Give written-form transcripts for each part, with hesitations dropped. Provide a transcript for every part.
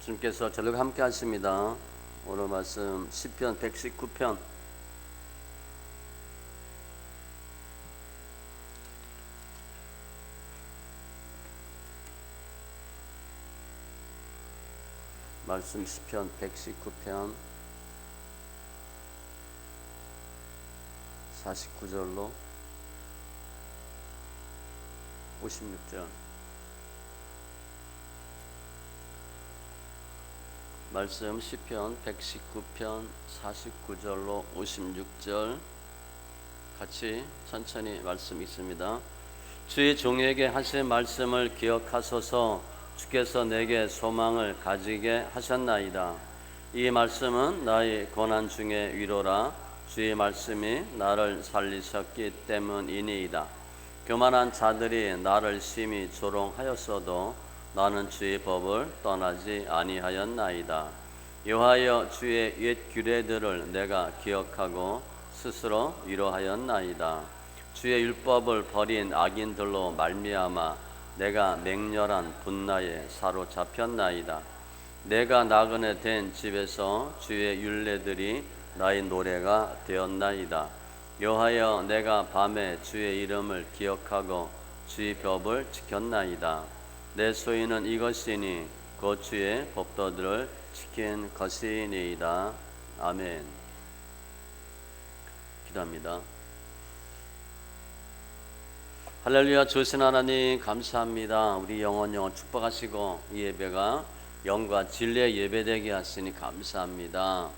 주님께서 저녁 함께 하십니다. 오늘 말씀 시편 119편 말씀 시편 119편 49절로 56절 말씀 시편 119편 49절로 56절 같이 천천히 말씀 있습니다. 주의 종에게 하신 말씀을 기억하소서. 주께서 내게 소망을 가지게 하셨나이다. 이 말씀은 나의 고난 중에 위로라. 주의 말씀이 나를 살리셨기 때문이니이다. 교만한 자들이 나를 심히 조롱하였어도 나는 주의 법을 떠나지 아니하였나이다. 여호와여, 주의 옛 규례들을 내가 기억하고 스스로 위로하였나이다. 주의 율법을 버린 악인들로 말미암아 내가 맹렬한 분나에 사로잡혔나이다. 내가 나그네 된 집에서 주의 율례들이 나의 노래가 되었나이다. 여호와여, 내가 밤에 주의 이름을 기억하고 주의 법을 지켰나이다. 내 소유는 이것이니 곧 주의 법도들을 지킨 것이니이다. 아멘. 기도합니다. 할렐루야. 주신 하나님 감사합니다. 우리 영원 축복하시고 이 예배가 영과 진리의 예배되게 하시니 감사합니다.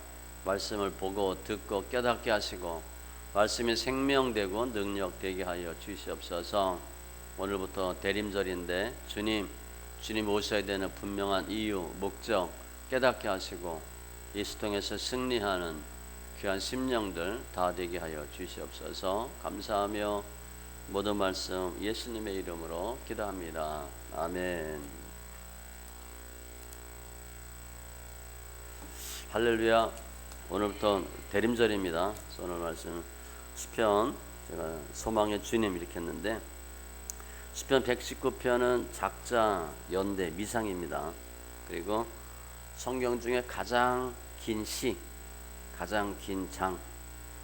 말씀을 보고 듣고 깨닫게 하시고 말씀이 생명되고 능력되게 하여 주시옵소서. 오늘부터 대림절인데 주님 오셔야 되는 분명한 이유, 목적 깨닫게 하시고 예수 통해서 승리하는 귀한 심령들 다 되게 하여 주시옵소서. 감사하며 모든 말씀 예수님의 이름으로 기도합니다. 아멘. 할렐루야. 오늘부터 대림절입니다. 오늘 말씀 시편, 제가 소망의 주님 이렇게 했는데 시편 119편은 작자, 연대, 미상입니다. 그리고 성경 중에 가장 긴 시, 가장 긴 장,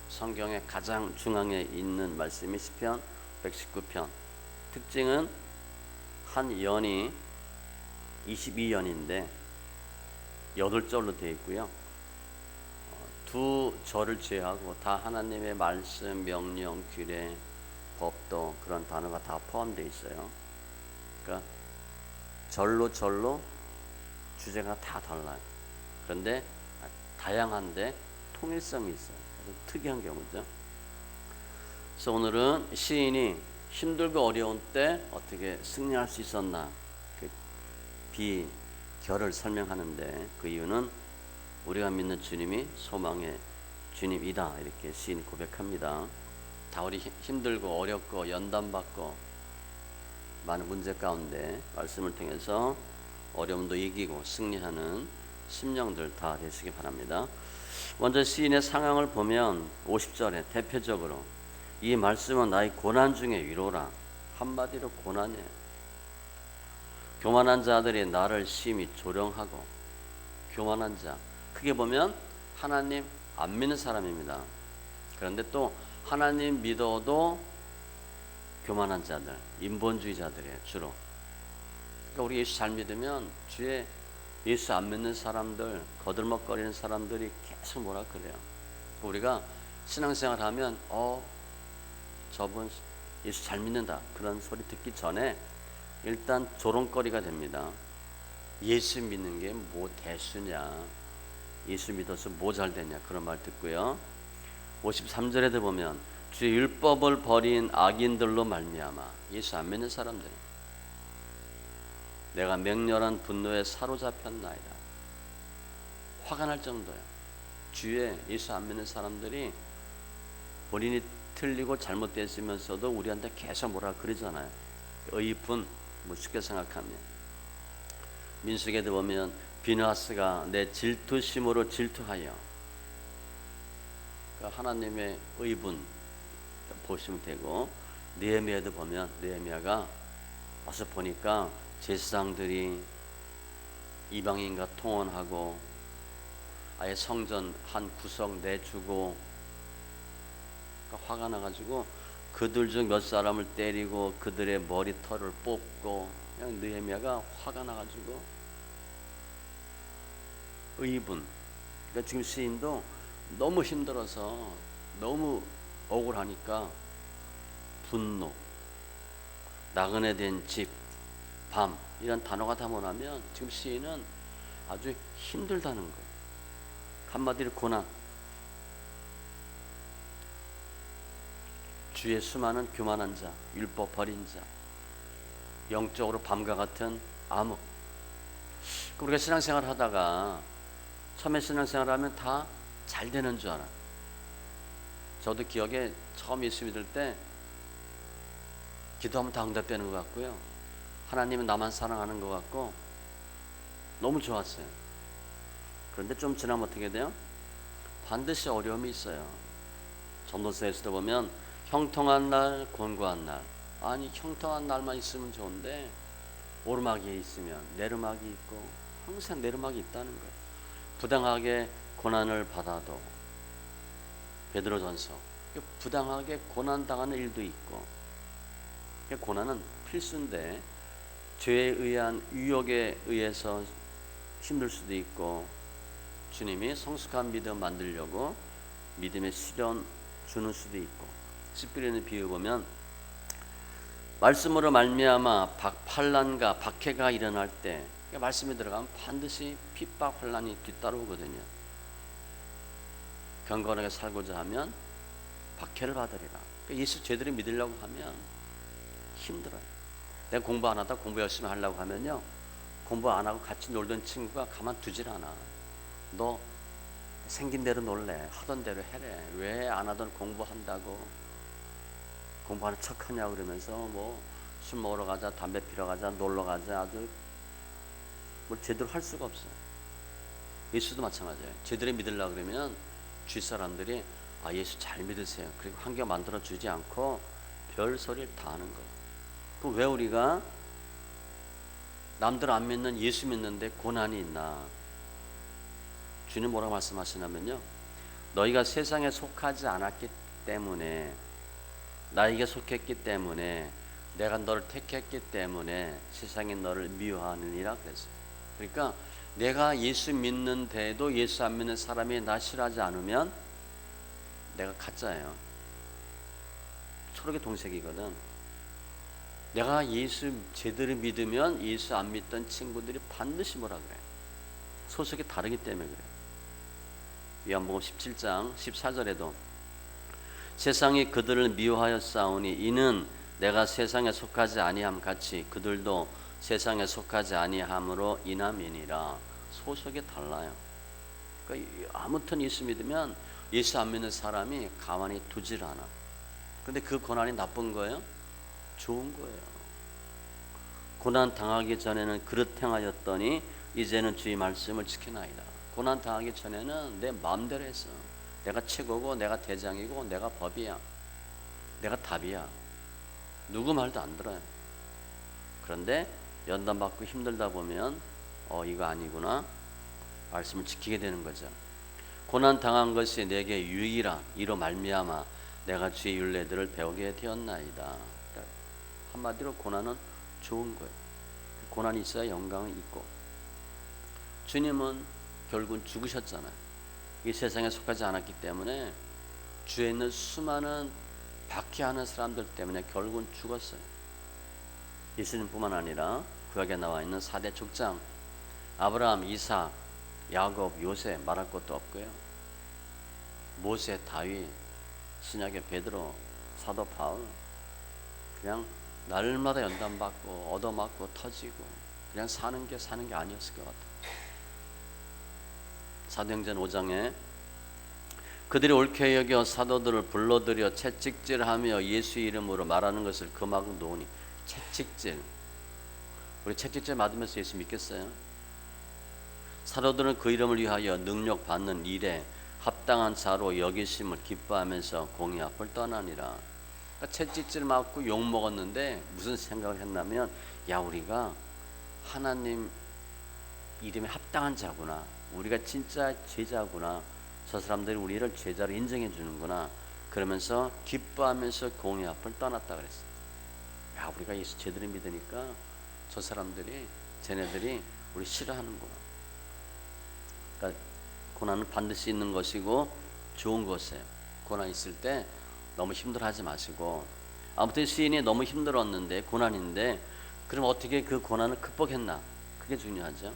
성경의 가장 중앙에 있는 말씀이 시편 119편. 특징은 한 연이 22연인데 8절로 되어 있고요. 두 절을 제외하고 다 하나님의 말씀, 명령, 규례, 법도 그런 단어가 다 포함되어 있어요. 그러니까 절로 주제가 다 달라요. 그런데 다양한데 통일성이 있어요. 아주 특이한 경우죠. 그래서 오늘은 시인이 힘들고 어려운 때 어떻게 승리할 수 있었나 그 비결을 설명하는데 그 이유는 우리가 믿는 주님이 소망의 주님이다 이렇게 시인이 고백합니다. 다 우리 힘들고 어렵고 연단받고 많은 문제 가운데 말씀을 통해서 어려움도 이기고 승리하는 심령들 다 되시기 바랍니다. 먼저 시인의 상황을 보면 50절에 대표적으로 이 말씀은 나의 고난 중에 위로라. 한마디로 고난이에요. 교만한 자들이 나를 심히 조롱하고, 교만한 자 크게 보면 하나님 안 믿는 사람입니다. 그런데 또 하나님 믿어도 교만한 자들, 인본주의자들이에요. 주로. 그러니까 우리 예수 잘 믿으면 주의 예수 안 믿는 사람들, 거들먹거리는 사람들이 계속 뭐라 그래요. 우리가 신앙생활 하면 저분 예수 잘 믿는다 그런 소리 듣기 전에 일단 조롱거리가 됩니다. 예수 믿는 게 뭐 대수냐, 예수 믿어서 뭐 잘 되냐 그런 말 듣고요. 53절에도 보면 주의 율법을 버린 악인들로 말미암아, 예수 안 믿는 사람들, 내가 맹렬한 분노에 사로잡혔나이다. 화가 날 정도야. 주의 예수 안 믿는 사람들이 본인이 틀리고 잘못됐으면서도 우리한테 계속 뭐라 그러잖아요. 의분, 뭐 쉽게 생각하면. 민수기에도 보면 비느하스가 내 질투심으로 질투하여, 그러니까 하나님의 의분 보시면 되고, 느헤미야도 보면 느헤미야가 와서 보니까 제사장들이 이방인과 통혼하고 아예 성전 한 구석 내주고, 그러니까 화가 나가지고 그들 중 몇 사람을 때리고 그들의 머리털을 뽑고, 그냥 느헤미야가 화가 나가지고 의분. 그러니까 지금 시인도 너무 힘들어서 너무 억울하니까 분노, 나그네 된 집, 밤 이런 단어가 담아나면 지금 시인은 아주 힘들다는 거예요. 한마디로 고난. 주의 수많은 교만한 자, 율법 버린 자, 영적으로 밤과 같은 암흑. 우리가 신앙생활 하다가 처음에 신앙생활 하면 다 잘 되는 줄 알아. 저도 기억에 처음 예수 믿을 때 기도하면 다 응답되는 것 같고요, 하나님은 나만 사랑하는 것 같고 너무 좋았어요. 그런데 좀 지나면 어떻게 돼요? 반드시 어려움이 있어요. 전도서에서도 보면 형통한 날, 곤고한 날. 아니, 형통한 날만 있으면 좋은데 오르막이 있으면 내르막이 있고, 항상 내르막이 있다는 거예요. 부당하게 고난을 받아도, 베드로전서, 부당하게 고난 당하는 일도 있고, 고난은 필수인데 죄에 의한 유혹에 의해서 힘들 수도 있고, 주님이 성숙한 믿음 만들려고 믿음의 시련 주는 수도 있고. 씨 뿌리는 비유 보면 말씀으로 말미암아 환난과 박해가 일어날 때, 말씀이 들어가면 반드시 핍박 환난이 뒤따르거든요. 경건하게 살고자 하면 박해를 받으리라. 예수 제대로 믿으려고 하면 힘들어요. 내가 공부 안 하다 공부 열심히 하려고 하면요, 공부 안 하고 같이 놀던 친구가 가만두질 않아. 너 생긴 대로 놀래, 하던 대로 해래, 왜 안 하던 공부한다고 공부하는 척하냐고 그러면서 뭐 술 먹으러 가자, 담배 피러 가자, 놀러 가자, 아주 뭘 제대로 할 수가 없어. 예수도 마찬가지예요. 제대로 믿으려고 그러면 주위 사람들이 예수 잘 믿으세요, 그리고 환경 만들어 주지 않고 별 소리를 다 하는 거예요. 그럼 왜 우리가 남들 안 믿는 예수 믿는데 고난이 있나? 주님 뭐라고 말씀하시냐면요, 너희가 세상에 속하지 않았기 때문에, 나에게 속했기 때문에, 내가 너를 택했기 때문에 세상이 너를 미워하느니라 그랬어요. 그러니까 내가 예수 믿는데도 예수 안 믿는 사람이 나 싫어하지 않으면 내가 가짜예요. 초록의 동색이거든. 내가 예수 제대로 믿으면 예수 안 믿던 친구들이 반드시 뭐라 그래? 소속이 다르기 때문에 그래. 요한복음 17장 14절에도 세상이 그들을 미워하였사오니 이는 내가 세상에 속하지 아니함 같이 그들도 세상에 속하지 아니함으로 인함이니라. 소속이 달라요. 그러니까 아무튼 예수 믿으면 예수 안 믿는 사람이 가만히 두질 않아. 근데 그 고난이 나쁜 거예요? 좋은 거예요. 고난 당하기 전에는 그릇 행하였더니 이제는 주의 말씀을 지키나이다. 고난 당하기 전에는 내 마음대로 했어. 내가 최고고, 내가 대장이고, 내가 법이야, 내가 답이야. 누구 말도 안 들어요. 그런데 연단받고 힘들다 보면 이거 아니구나, 말씀을 지키게 되는 거죠. 고난 당한 것이 내게 유익이라 이로 말미암아 내가 주의 율례들을 배우게 되었나이다. 그러니까 한마디로 고난은 좋은 거예요. 고난이 있어야 영광이 있고. 주님은 결국은 죽으셨잖아요. 이 세상에 속하지 않았기 때문에 주에 있는 수많은 박해하는 사람들 때문에 결국은 죽었어요. 예수님뿐만 아니라 구약에 나와 있는 4대 족장 아브라함, 이삭, 야곱, 요셉 말할 것도 없고요. 모세, 다윗, 신약의 베드로, 사도 바울, 그냥 날마다 연단받고 얻어맞고 터지고 그냥 사는 게 아니었을 것 같아요. 사도행전 5장에 그들이 옳게 여겨 사도들을 불러들여 채찍질하며 예수 이름으로 말하는 것을 금하고 놓으니. 채찍질, 우리 채찍질 맞으면서 예수 믿겠어요? 사도들은 그 이름을 위하여 능력 받는 일에 합당한 자로 여기심을 기뻐하면서 공의 앞을 떠나니라. 그러니까 채찍질 맞고 욕 먹었는데 무슨 생각을 했냐면, 야, 우리가 하나님 이름에 합당한 자구나. 우리가 진짜 제자구나. 저 사람들이 우리를 제자로 인정해 주는구나. 그러면서 기뻐하면서 공의 앞을 떠났다 그랬어요. 야, 우리가 예수 제대로 믿으니까 저 사람들이, 쟤네들이 우리 싫어하는구나. 그러니까 고난은 반드시 있는 것이고 좋은 것이에요. 고난 있을 때 너무 힘들어하지 마시고, 아무튼 시인이 너무 힘들었는데, 고난인데, 그럼 어떻게 그 고난을 극복했나? 그게 중요하죠.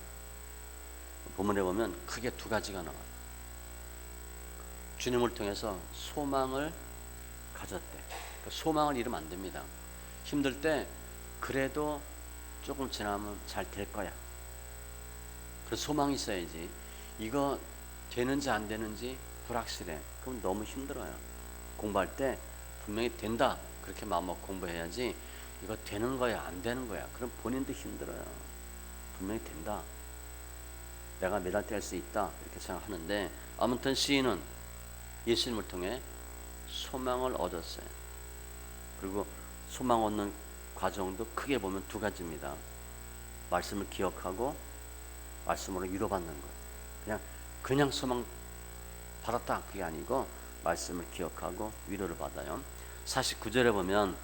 본문에 보면 크게 두 가지가 나와요. 주님을 통해서 소망을 가졌대. 그러니까 소망을 잃으면 안 됩니다. 힘들 때 그래도 조금 지나면 잘 될 거야. 그래서 소망이 있어야지. 이거 되는지 안 되는지 불확실해. 그럼 너무 힘들어요. 공부할 때 분명히 된다 그렇게 마음먹고 공부해야지, 이거 되는 거야 안 되는 거야 그럼 본인도 힘들어요. 분명히 된다, 내가 메달 뗄 수 있다 이렇게 생각하는데, 아무튼 시인은 예수님을 통해 소망을 얻었어요. 그리고 소망 얻는 과정도 크게 보면 두 가지입니다. 말씀을 기억하고 말씀으로 위로받는 거예요. 그냥 소망 받았다 그게 아니고 말씀을 기억하고 위로를 받아요. 49절에 보면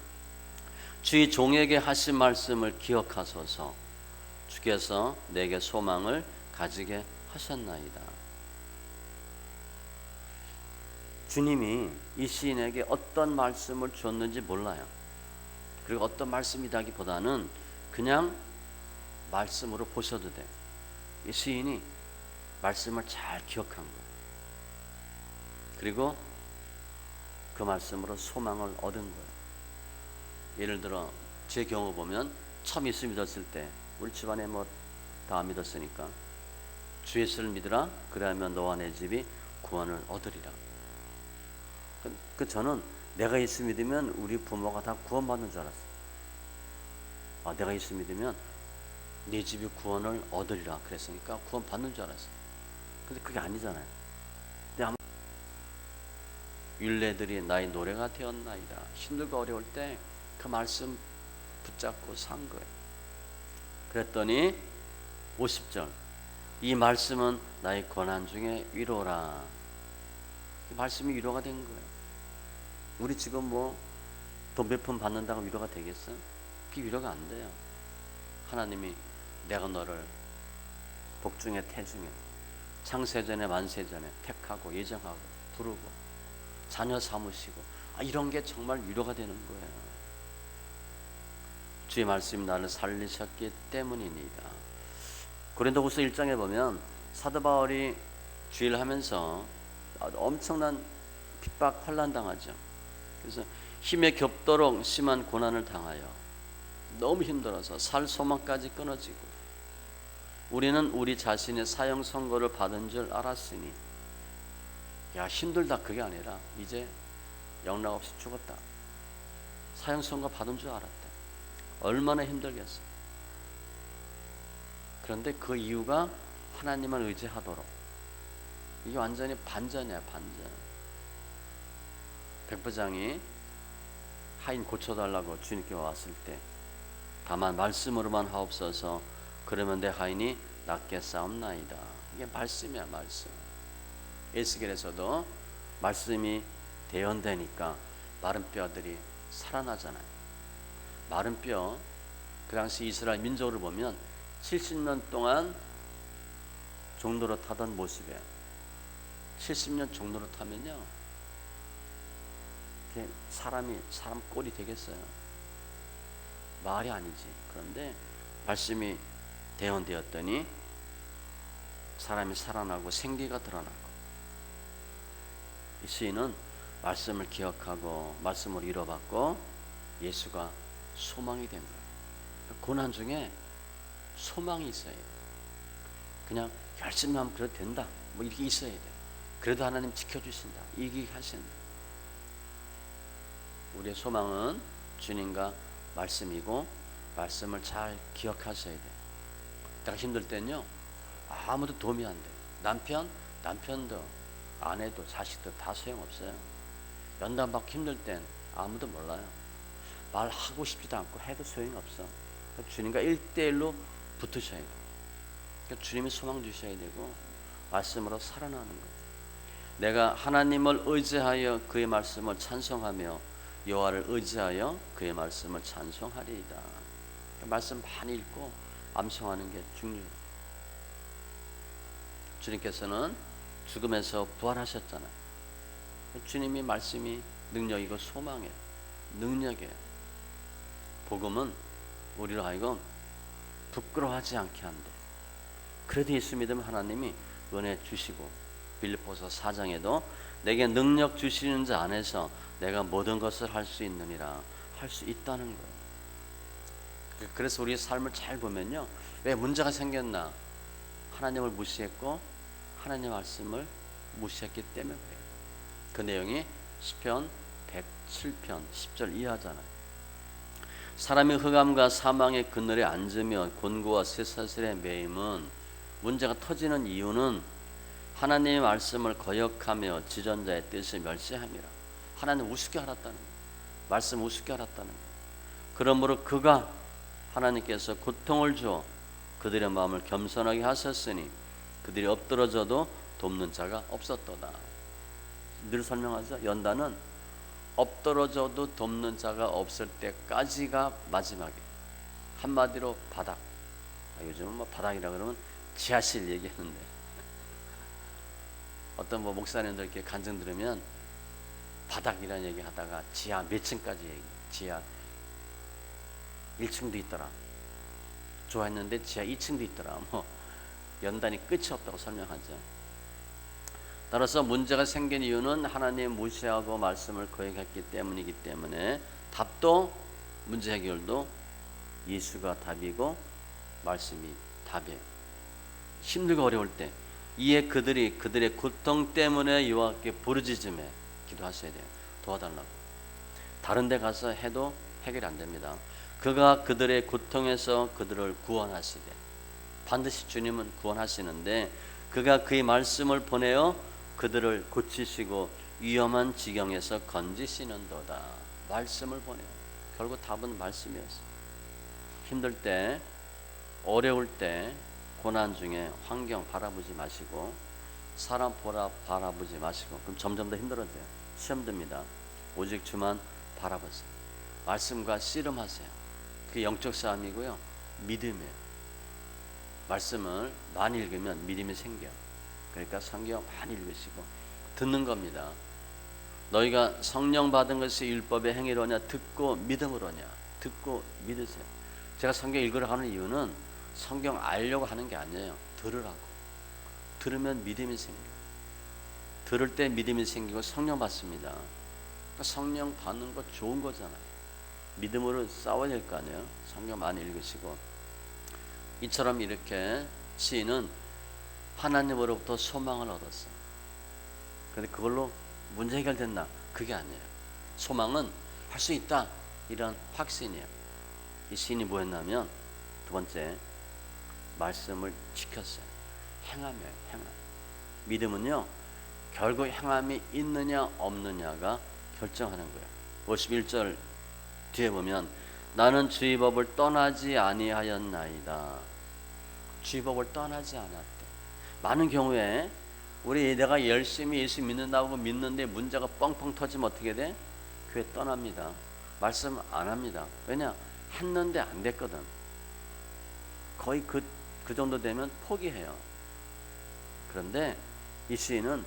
주의 종에게 하신 말씀을 기억하소서, 주께서 내게 소망을 가지게 하셨나이다. 주님이 이 시인에게 어떤 말씀을 줬는지 몰라요. 그리고 어떤 말씀이라기보다는 그냥 말씀으로 보셔도 돼요. 이 시인이 말씀을 잘 기억한 거예요. 그리고 그 말씀으로 소망을 얻은 거예요. 예를 들어 제 경우 보면 처음 예수 믿었을 때 우리 집안에 뭐 다 믿었으니까 주 예수를 믿으라 그래야면 너와 내 집이 구원을 얻으리라. 저는 내가 예수 믿으면 우리 부모가 다 구원받는 줄 알았어요. 아, 내가 예수 믿으면 네 집이 구원을 얻으리라 그랬으니까 구원받는 줄 알았어요. 근데 그게 아니잖아요. 근데 아마 율례들이 나의 노래가 되었나이다. 힘들고 어려울 때 그 말씀 붙잡고 산 거예요. 그랬더니 50절, 이 말씀은 나의 고난 중에 위로라. 이 말씀이 위로가 된 거예요. 우리 지금 뭐 돈 몇 푼 받는다고 위로가 되겠어요? 그게 위로가 안 돼요. 하나님이 내가 너를 복중에 태중에 창세전에 만세전에 택하고 예정하고 부르고 자녀 삼으시고, 이런 게 정말 위로가 되는 거예요. 주의 말씀이 나를 살리셨기 때문이니이다. 고린도후서 1장에 보면 사도 바울이 주일을 하면서 엄청난 핍박 환난 당하죠. 그래서 힘에 겹도록 심한 고난을 당하여 너무 힘들어서 살 소망까지 끊어지고, 우리는 우리 자신의 사형 선고를 받은 줄 알았으니, 야 힘들다 그게 아니라 이제 영락 없이 죽었다, 사형 선고 받은 줄 알았다. 얼마나 힘들겠어. 그런데 그 이유가 하나님을 의지하도록. 이게 완전히 반전이야, 반전. 백부장이 하인 고쳐달라고 주님께 왔을 때 다만 말씀으로만 하옵소서, 그러면 내 하인이 낫게 싸움나이다. 이게 말씀이야, 말씀. 에스겔에서도 말씀이 대언되니까 마른 뼈들이 살아나잖아요. 마른 뼈, 그 당시 이스라엘 민족을 보면 70년 동안 종로로 타던 모습이에요. 70년 종로로 타면요, 사람 꼴이 되겠어요? 말이 아니지. 그런데 말씀이 대언되었더니 사람이 살아나고 생기가 드러나고, 이 시인은 말씀을 기억하고 말씀을 이뤄받고 예수가 소망이 된 거예요. 고난 중에 소망이 있어야 돼. 그냥 열심히 하면 그래도 된다 뭐 이렇게 있어야 돼. 그래도 하나님 지켜주신다, 이기 하신다. 우리의 소망은 주님과 말씀이고, 말씀을 잘 기억하셔야 돼. 내가 힘들 때는요, 아무도 도움이 안 돼. 남편도 아내도 자식도 다 소용없어요. 연단 받고 힘들 땐 아무도 몰라요. 말하고 싶지도 않고 해도 소용이 없어. 주님과 1대1로 붙으셔야 돼. 그러니까 주님이 소망 주셔야 되고 말씀으로 살아나는 거예요. 내가 하나님을 의지하여 그의 말씀을 찬송하며 여호와를 의지하여 그의 말씀을 찬송하리이다. 그러니까 말씀 많이 읽고 암송하는 게 중요해요. 주님께서는 죽음에서 부활하셨잖아요. 주님이 말씀이 능력이고 소망이에요. 능력이에요. 복음은 우리로 하여금 부끄러워하지 않게 한대. 그래도 예수 믿으면 하나님이 은혜 주시고, 빌립보서 4장에도 내게 능력 주시는 자 안에서 내가 모든 것을 할 수 있느니라, 할 수 있다는 거예요. 그래서 우리의 삶을 잘 보면요, 왜 문제가 생겼나? 하나님을 무시했고 하나님의 말씀을 무시했기 때문에 그래요. 그 내용이 시편 107편 10절 이하잖아요. 사람이 흑암과 사망의 그늘에 앉으며 곤고와 쇠사슬에 매임은, 문제가 터지는 이유는 하나님의 말씀을 거역하며 지존자의 뜻을 멸시함이라. 하나님 우습게 알았다는 거예요. 말씀 우습게 알았다는 거예요. 그러므로 그가, 하나님께서 고통을 주어 그들의 마음을 겸손하게 하셨으니 그들이 엎드러져도 돕는 자가 없었도다. 늘 설명하죠. 연단은 엎드러져도 돕는 자가 없을 때까지가 마지막이에요. 한마디로 바닥. 요즘은 뭐 바닥이라 그러면 지하실 얘기하는데, 어떤 뭐 목사님들 이렇게 간증 들으면 바닥이라는 얘기 하다가 지하 몇 층까지 얘기, 지하 1층도 있더라, 좋아했는데 지하 2층도 있더라, 뭐 연단이 끝이 없다고 설명하죠. 따라서 문제가 생긴 이유는 하나님 무시하고 말씀을 거역했기 때문이기 때문에 답도, 문제 해결도 예수가 답이고 말씀이 답이에요. 힘들고 어려울 때 이에 그들의 고통 때문에 여호와께 부르짖음에 기도하셔야 돼요. 도와달라고. 다른 데 가서 해도 해결이 안 됩니다. 그가 그들의 고통에서 그들을 구원하시되, 반드시 주님은 구원하시는데 그가 그의 말씀을 보내어 그들을 고치시고 위험한 지경에서 건지시는도다. 말씀을 보내요. 결국 답은 말씀이었어요. 힘들 때, 어려울 때, 고난 중에 환경 바라보지 마시고 사람 바라보지 마시고, 그럼 점점 더 힘들어져요. 시험 듭니다. 오직 주만 바라보세요. 말씀과 씨름하세요. 그게 영적 싸움이고요, 믿음이에요. 말씀을 많이 읽으면 믿음이 생겨요. 그러니까 성경 많이 읽으시고 듣는 겁니다. 너희가 성령 받은 것이 율법의 행위로냐 듣고 믿음으로냐. 듣고 믿으세요. 제가 성경 읽으러 가는 이유는 성경 알려고 하는 게 아니에요. 들으라고. 들으면 믿음이 생겨요. 들을 때 믿음이 생기고 성령 받습니다. 그러니까 성령 받는 거 좋은 거잖아요. 믿음으로 싸워야 될 거 아니에요. 성경 많이 읽으시고. 이처럼 이렇게 시인은 하나님으로부터 소망을 얻었어. 그런데 그걸로 문제 해결됐나? 그게 아니에요. 소망은 할 수 있다, 이런 확신이에요. 이 시인이 뭐 했냐면, 두 번째, 말씀을 지켰어요. 행함이에요. 행함. 믿음은요, 결국 행함이 있느냐 없느냐가 결정하는 거예요. 51절 뒤에 보면 나는 주의 법을 떠나지 아니하였나이다. 주의 법을 떠나지 않았대. 많은 경우에 내가 열심히 예수 믿는다고 믿는데 문제가 뻥뻥 터지면 어떻게 돼? 교회 떠납니다. 말씀 안 합니다. 왜냐? 했는데 안 됐거든. 거의 그 정도 되면 포기해요. 그런데 이 시인은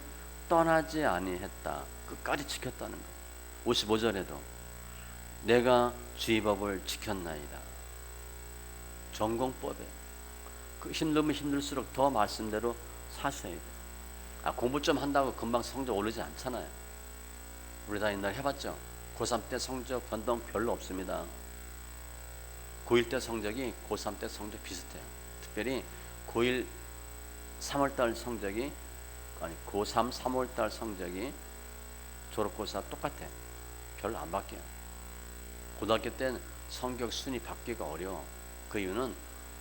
떠나지 아니했다. 끝까지 지켰다는 거예요. 55절에도 내가 주의 법을 지켰나이다. 전공법에 그 힘들면 힘들수록 더 말씀대로 사셔야 돼요. 공부 좀 한다고 금방 성적 오르지 않잖아요. 우리 다 옛날에 해봤죠. 고3 때 성적 변동 별로 없습니다. 고1 때 성적이 고3 때 성적 비슷해요. 특별히 고1 3월달 성적이, 고3 3월달 성적이 졸업고사 똑같아요. 별로 안 바뀌어요. 고등학교 때는 성적 순위 바뀌기가 어려워. 그 이유는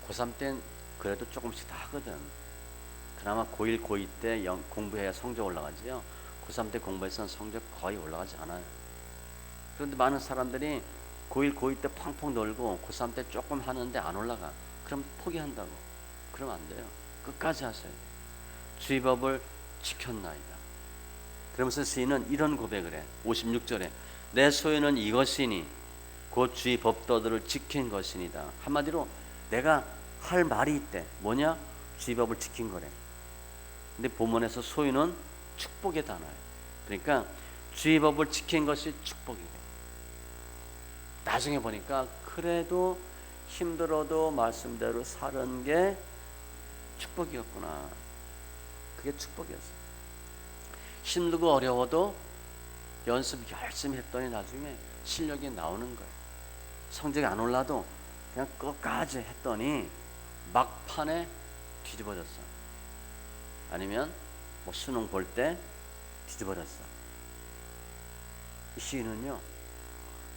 고3 때는 그래도 조금씩 다 하거든. 그나마 고1, 고2 때 공부해야 성적 올라가지요. 고3 때 공부해서는 성적 거의 올라가지 않아요. 그런데 많은 사람들이 고1, 고2 때 펑펑 놀고 고3 때 조금 하는데 안 올라가. 그럼 포기한다고. 그러면 안 돼요. 끝까지 하셔야 돼요. 주의 법을 지켰나이다. 그러면서 시인은 이런 고백을 해. 56절에 내 소유는 이것이니 곧 주의 법도들을 지킨 것이니다. 한마디로 내가 할 말이 있대. 뭐냐? 주의 법을 지킨 거래. 근데 본문에서 소유는 축복의 단어예요. 그러니까 주의 법을 지킨 것이 축복이래. 나중에 보니까 그래도 힘들어도 말씀대로 사는 게 축복이었구나. 그게 축복이었어요. 힘들고 어려워도 연습 열심히 했더니 나중에 실력이 나오는 거예요. 성적이 안 올라도 그냥 끝까지 했더니 막판에 뒤집어졌어. 아니면 뭐 수능 볼 때 뒤집어졌어. 이 시인은요,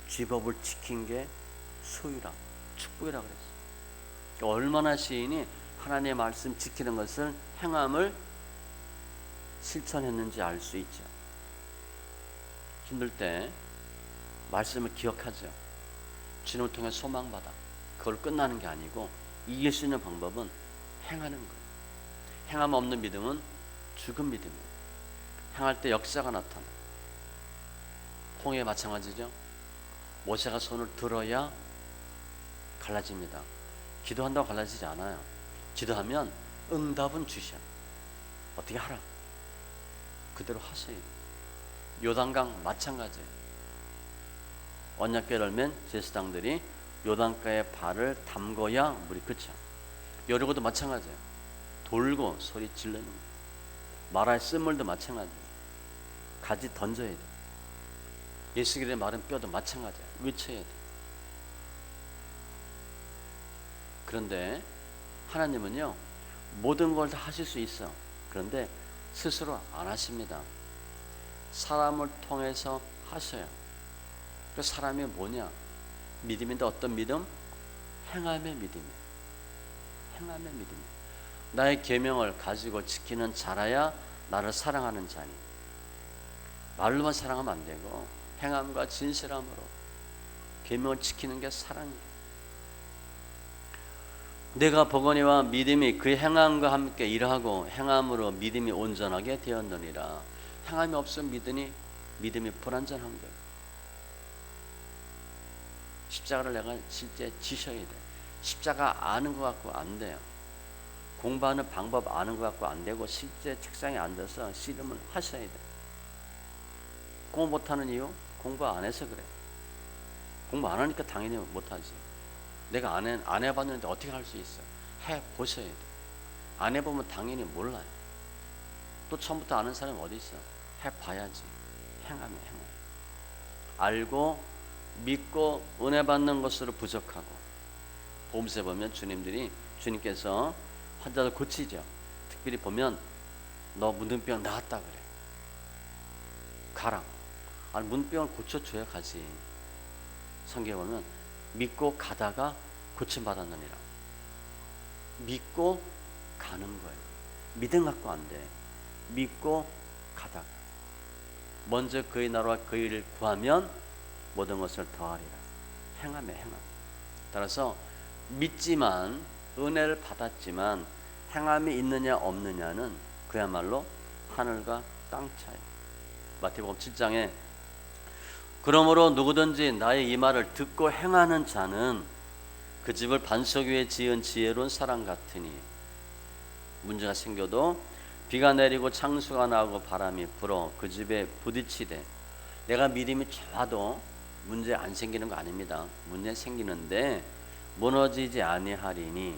주법을 지킨 게 소유라, 축복이라 그랬어요. 얼마나 시인이 하나님의 말씀 지키는 것을 행함을 실천했는지 알 수 있죠. 힘들 때 말씀을 기억하죠. 주님을 통해 소망받아. 그걸 끝나는 게 아니고 이길 수 있는 방법은 행하는 거예요. 행함 없는 믿음은 죽은 믿음이에요. 행할 때 역사가 나타나. 홍해 마찬가지죠. 모세가 손을 들어야 갈라집니다. 기도한다고 갈라지지 않아요. 기도하면 응답은 주셔. 어떻게 하라. 그대로 하세요. 요단강 마찬가지예요. 언약궤를 열면 제사장들이 요단가에 발을 담궈야 물이 그쳐. 여리고도 마찬가지예요. 돌고 소리 지르는 거예요. 마라의 쓴물도 마찬가지예요. 가지 던져야 돼. 예수길의 마른 뼈도 마찬가지예요. 외쳐야 돼. 그런데 하나님은요, 모든 걸 다 하실 수 있어. 그런데 스스로 안 하십니다. 사람을 통해서 하셔요. 그 사람이 뭐냐? 믿음인데 어떤 믿음? 행함의 믿음이에요. 행함의 믿음이에요. 나의 계명을 가지고 지키는 자라야 나를 사랑하는 자니. 말로만 사랑하면 안 되고 행함과 진실함으로 계명을 지키는 게 사랑이에요. 내가 보거니와 믿음이 그 행함과 함께 일하고 행함으로 믿음이 온전하게 되었느니라. 행함이 없으면 믿음이 불완전한 거예요. 십자가를 내가 실제 지셔야 돼. 십자가 아는 것 같고 안 돼요. 공부하는 방법 아는 것 같고 안 되고 실제 책상에 앉아서 씨름을 하셔야 돼. 공부 못하는 이유? 공부 안 해서 그래. 공부 안 하니까 당연히 못하지. 내가 안 해봤는데 어떻게 할 수 있어? 해보셔야 돼. 안 해보면 당연히 몰라요. 또 처음부터 아는 사람이 어디 있어? 해봐야지. 행함에 행함. 알고 믿고 은혜 받는 것으로 부족하고. 보험세 보면 주님께서 환자들 고치죠. 특별히 보면 너 문둥병 나았다 그래. 가라. 아니 문병을 고쳐줘야 가지. 성경에 보면 믿고 가다가 고침받았느니라. 믿고 가는 거예요. 믿음 갖고 안 돼. 믿고 가다가 먼저 그의 나라와 그의 일을 구하면 모든 것을 더하리라. 행함에 행함. 따라서 믿지만 은혜를 받았지만 행함이 있느냐 없느냐는 그야말로 하늘과 땅 차이. 마태복음 7장에 그러므로 누구든지 나의 이 말을 듣고 행하는 자는 그 집을 반석 위에 지은 지혜로운 사람 같으니 문제가 생겨도 비가 내리고 창수가 나고 바람이 불어 그 집에 부딪히되 내가 믿음이 좋아도 문제 안 생기는 거 아닙니다. 문제 생기는데 무너지지 아니하리니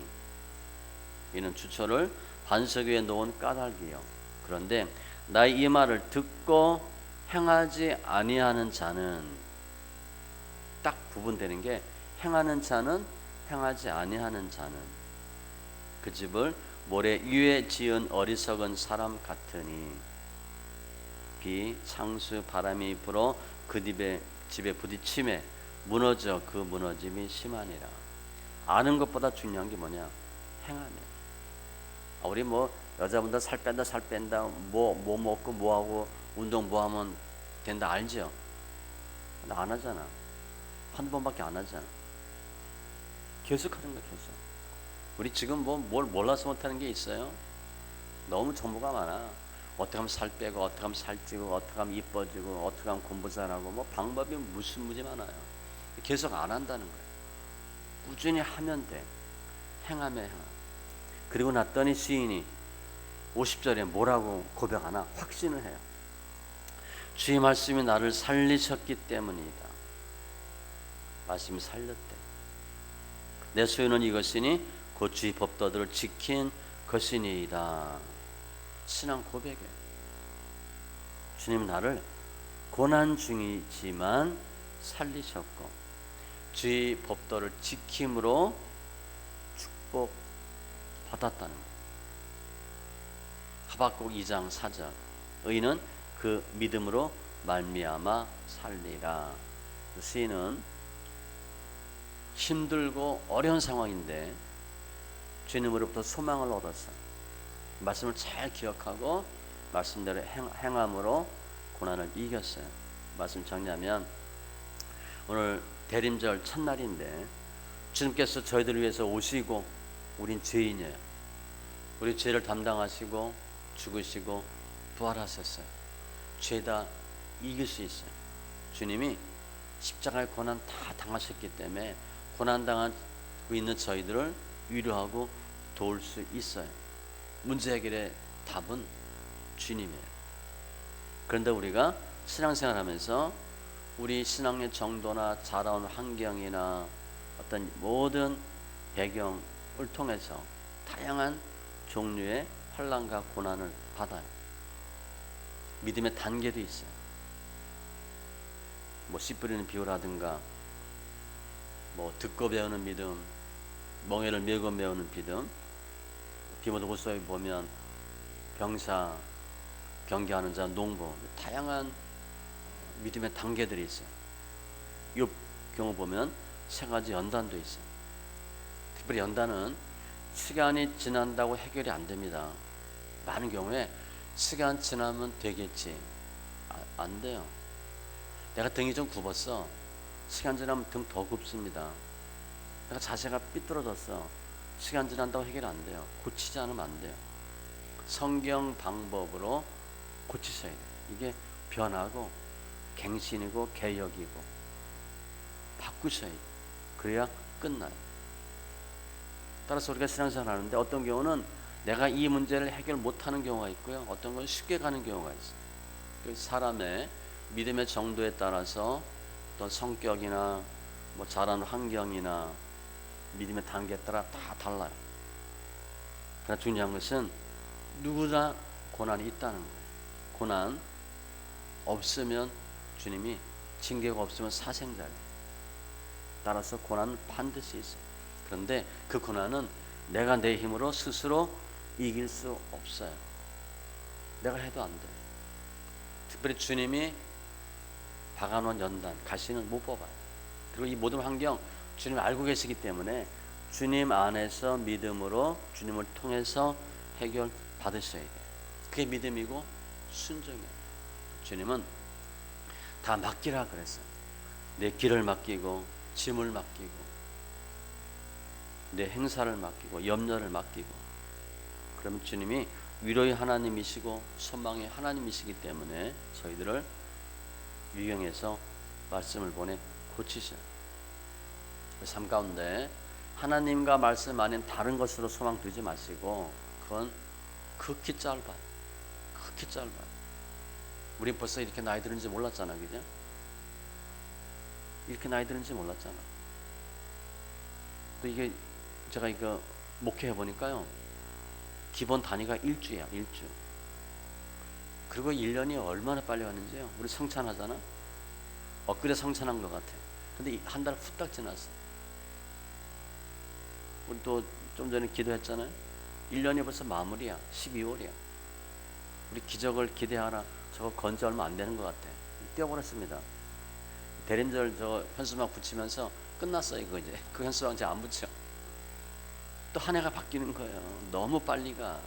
이는 주초를 반석 위에 놓은 까닭이요. 그런데 나의 이 말을 듣고 행하지 아니하는 자는 딱 구분되는 게 행하는 자는 행하지 아니하는 자는 그 집을 모래 위에 지은 어리석은 사람 같으니 비 창수 바람이 불어 그 집에 부딪힘에 무너져 그 무너짐이 심하니라. 아는 것보다 중요한 게 뭐냐? 행함이에요. 우리 뭐 여자분들 살 뺀다 뭐 먹고 뭐 하고 운동 뭐 하면 된다 알죠? 근데 안 하잖아. 한두 번밖에 안 하잖아. 계속 하는 거야. 계속. 우리 지금 뭐 뭘 몰라서 못하는 게 있어요? 너무 정보가 많아. 어떻게 하면 살 빼고, 어떻게 하면 살 찌고, 어떻게 하면 이뻐지고, 어떻게 하면 공부 잘하고, 뭐 방법이 무지 많아요. 계속 안 한다는 거예요. 꾸준히 하면 돼. 행하며 행함. 그리고 났더니 시인이 50절에 뭐라고 고백하나? 확신을 해요. 주의 말씀이 나를 살리셨기 때문이다. 말씀이 살렸대. 내 소유는 이것이니 곧 주의 법도들을 지킨 것이니이다. 신앙 고백이에요. 주님 나를 고난 중이지만 살리셨고 주의 법도를 지킴으로 축복 받았다는 거예요. 하박국 2장 4절 의인은 그 믿음으로 말미암아 살리라. 시인은 힘들고 어려운 상황인데 주님으로부터 소망을 얻었어요. 말씀을 잘 기억하고 말씀대로 행함으로 고난을 이겼어요. 말씀 정리하면 오늘 대림절 첫날인데 주님께서 저희들을 위해서 오시고 우린 죄인이에요. 우리 죄를 담당하시고 죽으시고 부활하셨어요. 죄 다 이길 수 있어요. 주님이 십자가의 고난 다 당하셨기 때문에 고난당하고 있는 저희들을 위로하고 도울 수 있어요. 문제 해결의 답은 주님이에요. 그런데 우리가 신앙생활하면서 우리 신앙의 정도나 자라온 환경이나 어떤 모든 배경을 통해서 다양한 종류의 환난과 고난을 받아요. 믿음의 단계도 있어요. 뭐 씨 뿌리는 비유라든가 뭐 듣고 배우는 믿음, 멍에를 메고 배우는 믿음, 디모데후서에 보면 병사, 경계하는 자, 농부 다양한 믿음의 단계들이 있어요. 욥 경우 보면 세 가지 연단도 있어요. 특별히 연단은 시간이 지난다고 해결이 안 됩니다. 많은 경우에 시간 지나면 되겠지. 안 돼요. 내가 등이 좀 굽었어. 시간 지나면 등 더 굽습니다. 내가 자세가 삐뚤어졌어. 시간 지난다고 해결 안 돼요. 고치지 않으면 안 돼요. 성경 방법으로 고치셔야 돼요. 이게 변하고 갱신이고 개혁이고 바꾸셔야 돼요. 그래야 끝나요. 따라서 우리가 신앙생활 하는데 어떤 경우는 내가 이 문제를 해결 못하는 경우가 있고요. 어떤 건 쉽게 가는 경우가 있어요. 사람의 믿음의 정도에 따라서 또 성격이나 뭐 자라는 환경이나 믿음의 단계에 따라 다 달라요. 그러나 중요한 것은 누구나 고난이 있다는 거예요. 고난 없으면 주님이 징계가 없으면 사생자예요. 따라서 고난은 반드시 있어요. 그런데 그 고난은 내가 내 힘으로 스스로 이길 수 없어요. 내가 해도 안 돼요. 특별히 주님이 박아놓은 연단, 가시는 못 뽑아요. 그리고 이 모든 환경 주님이 알고 계시기 때문에 주님 안에서 믿음으로 주님을 통해서 해결 받으셔야 돼요. 그게 믿음이고 순종이에요. 주님은 다 맡기라 그랬어요. 내 길을 맡기고 짐을 맡기고 내 행사를 맡기고 염려를 맡기고 그러면 주님이 위로의 하나님이시고 소망의 하나님이시기 때문에 저희들을 유경해서 말씀을 보내 고치셔요. 삶 가운데 하나님과 말씀 아닌 다른 것으로 소망 두지 마시고 그건 극히 짧아요. 극히 짧아요. 우리 벌써 이렇게 나이 들은지 몰랐잖아, 그죠? 이렇게 나이 들은지 몰랐잖아. 또 이게 제가 이거 목회해 보니까요, 기본 단위가 일주야, 일주. 그리고 1년이 얼마나 빨리 갔는지요. 우리 성찬하잖아. 엊그제 성찬한 것 같아. 근데 한 달 후딱 지났어. 우리 또 좀 전에 기도했잖아요. 1년이 벌써 마무리야. 12월이야. 우리 기적을 기대하라. 저거 건지 얼마 안 되는 것 같아. 뛰어버렸습니다. 대림절 저 현수막 붙이면서 끝났어 이거 이제. 그 현수막 이제 안 붙여. 또 한 해가 바뀌는 거예요. 너무 빨리 가.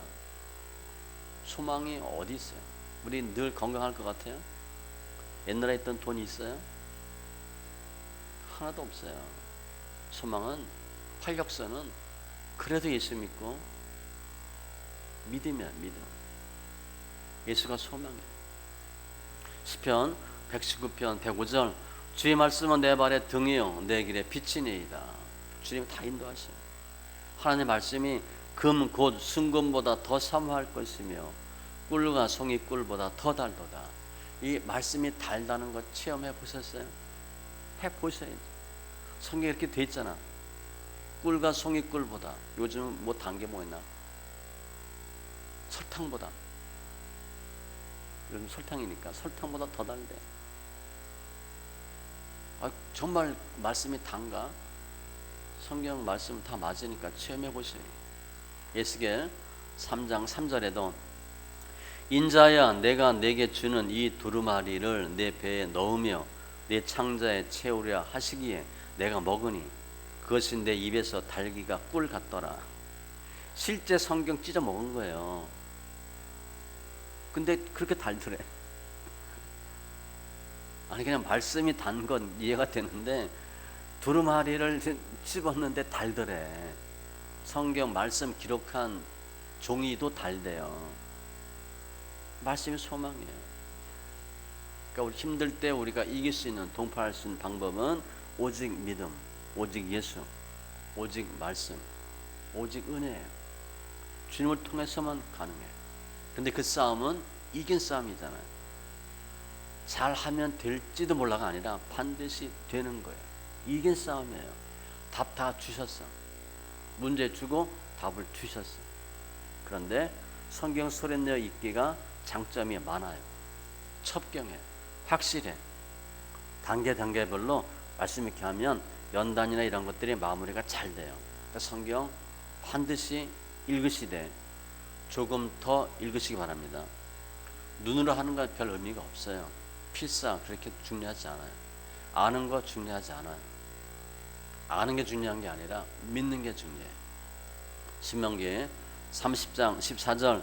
소망이 어디 있어요? 우리 늘 건강할 것 같아요? 옛날에 있던 돈이 있어요? 하나도 없어요. 소망은, 활력소는 그래도 예수 믿고 믿으면 믿음. 예수가 소망이에요. 시편 119편 105절 주의 말씀은 내 발의 등이요 내 길의 빛이니이다. 주님이 다 인도하셔요. 하나님의 말씀이 금 곧 순금보다 더 사모할 것이며 꿀과 송이꿀보다 더 달도다. 이 말씀이 달다는 거 체험해 보셨어요? 해보셔야지. 성경에 이렇게 돼 있잖아. 꿀과 송이꿀보다. 요즘 뭐 단 게 뭐 있나? 설탕보다. 요즘 설탕이니까 설탕보다 더 달대. 정말 말씀이 단가? 성경 말씀 다 맞으니까 체험해 보세요. 에스겔 3장 3절에도 인자야 내가 내게 주는 이 두루마리를 내 배에 넣으며 내 창자에 채우려 하시기에 내가 먹으니 그것이 내 입에서 달기가 꿀 같더라. 실제 성경 찢어 먹은 거예요. 근데 그렇게 달더래. 아니 그냥 말씀이 단 건 이해가 되는데 두루마리를 씹었는데 달더래. 성경 말씀 기록한 종이도 달대요. 말씀이 소망이에요. 그러니까 우리 힘들 때 우리가 이길 수 있는, 동파할 수 있는 방법은 오직 믿음, 오직 예수, 오직 말씀, 오직 은혜예요. 주님을 통해서만 가능해요. 근데 그 싸움은 이긴 싸움이잖아요. 잘하면 될지도 몰라가 아니라 반드시 되는 거예요. 이긴 싸움이에요. 답 다 주셨어. 문제 주고 답을 주셨어. 그런데 성경 소리내어 읽기가 장점이 많아요. 첩경해, 확실해. 단계별로 말씀 이렇게 하면 연단이나 이런 것들이 마무리가 잘 돼요. 그러니까 성경 반드시 읽으시되 조금 더 읽으시기 바랍니다. 눈으로 하는 건 별 의미가 없어요. 필사 그렇게 중요하지 않아요. 아는 거 중요하지 않아요. 아는 게 중요한 게 아니라 믿는 게 중요해요. 신명기 30장 14절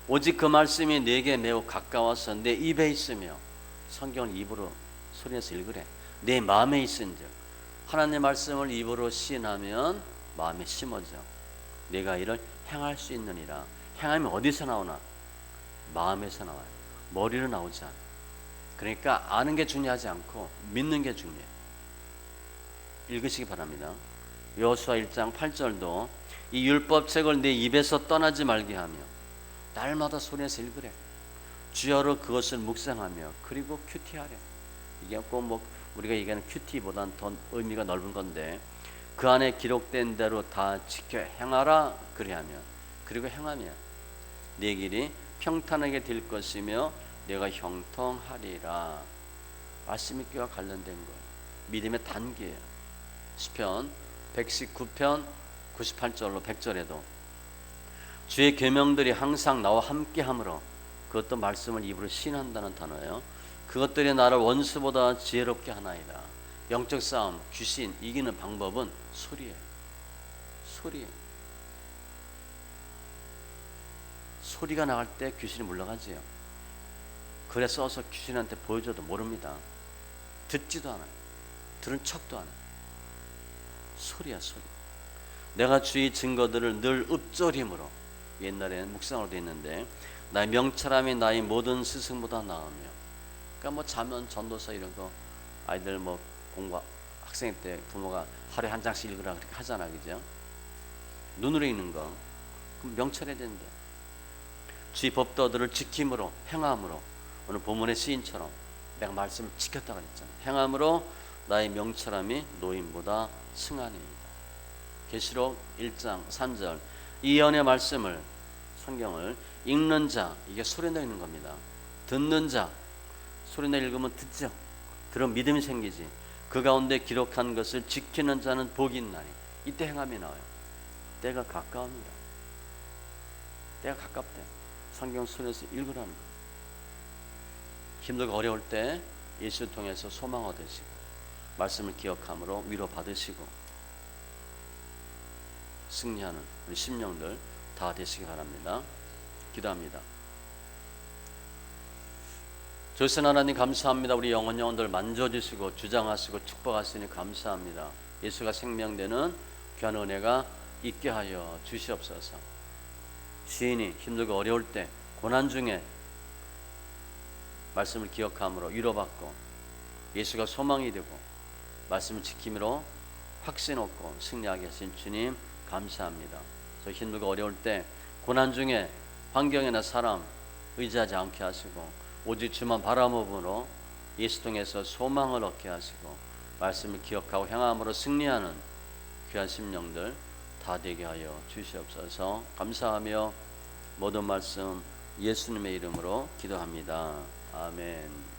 오직 그 말씀이 내게 매우 가까워서 내 입에 있으며 성경을 입으로 소리내서 읽으래. 내 마음에 있은즉 하나님의 말씀을 입으로 시인하면 마음에 심어져 내가 이를 행할 수 있느니라. 행하면 어디서 나오나? 마음에서 나와요. 머리로 나오지 않아. 그러니까 아는 게 중요하지 않고 믿는 게 중요해. 읽으시기 바랍니다. 여호수아 1장 8절도 이 율법책을 내 입에서 떠나지 말게 하며 날마다 소리내서 읽으래. 주야로 그것을 묵상하며 그리고 큐티하래. 이게 꼭 뭐 우리가 얘기하는 큐티보다는 더 의미가 넓은 건데 그 안에 기록된 대로 다 지켜 행하라 그리하며 그리고 행하며 내 길이 평탄하게 될 것이며 내가 형통하리라. 말씀 읽기와 관련된 거예요. 믿음의 단계예요. 시편 119편 98절로 100절에도 주의 계명들이 항상 나와 함께하므로 그것도 말씀을 입으로 신한다는 단어예요. 그것들이 나를 원수보다 지혜롭게 하나이다. 영적 싸움, 귀신 이기는 방법은 소리예요. 소리예요. 소리가 나갈 때 귀신이 물러가지요. 글에 써서 귀신한테 보여줘도 모릅니다. 듣지도 않아요. 들은 척도 안 해요. 소리야 소리. 내가 주의 증거들을 늘 읊조림으로 옛날에는 묵상으로 되어 있는데 나의 명철함이 나의 모든 스승보다 나으며 그러니까 뭐 자면 전도서 이런 거 아이들 뭐 공부 학생 때 부모가 하루에 한 장씩 읽으라 그렇게 하잖아. 그죠? 눈으로 읽는 거 그럼 명철해야 되는데 주의 법도들을 지킴으로 행함으로 오늘 본문의 시인처럼 내가 말씀을 지켰다 그랬잖아. 행함으로 나의 명철함이 노인보다 승하니이다. 계시록 1장 3절 이 예언의 말씀을 성경을 읽는 자 이게 소리내어 읽는 겁니다. 듣는 자 소리내어 읽으면 듣죠. 들은 믿음이 생기지. 그 가운데 기록한 것을 지키는 자는 복이 있나니 이때 행함이 나와요. 때가 가까웁니다. 때가 가깝대. 성경 소리내서 읽으라는 거예요. 힘들고 어려울 때 예수를 통해서 소망 얻으시고 말씀을 기억함으로 위로받으시고 승리하는 우리 심령들 다 되시기 바랍니다. 기도합니다. 조선 하나님 감사합니다. 우리 영혼들 만져주시고 주장하시고 축복하시니 감사합니다. 예수가 생명되는 귀한 은혜가 있게 하여 주시옵소서. 시인이 힘들고 어려울 때 고난 중에 말씀을 기억함으로 위로받고 예수가 소망이 되고 말씀을 지킴으로 확신 얻고 승리하게 하신 주님 감사합니다. 저 힘들고 어려울 때 고난 중에 환경이나 사람 의지하지 않게 하시고 오직 주만 바라봄으로 예수 통해서 소망을 얻게 하시고 말씀을 기억하고 향함으로 승리하는 귀한 심령들 다 되게 하여 주시옵소서. 감사하며 모든 말씀 예수님의 이름으로 기도합니다. 아멘.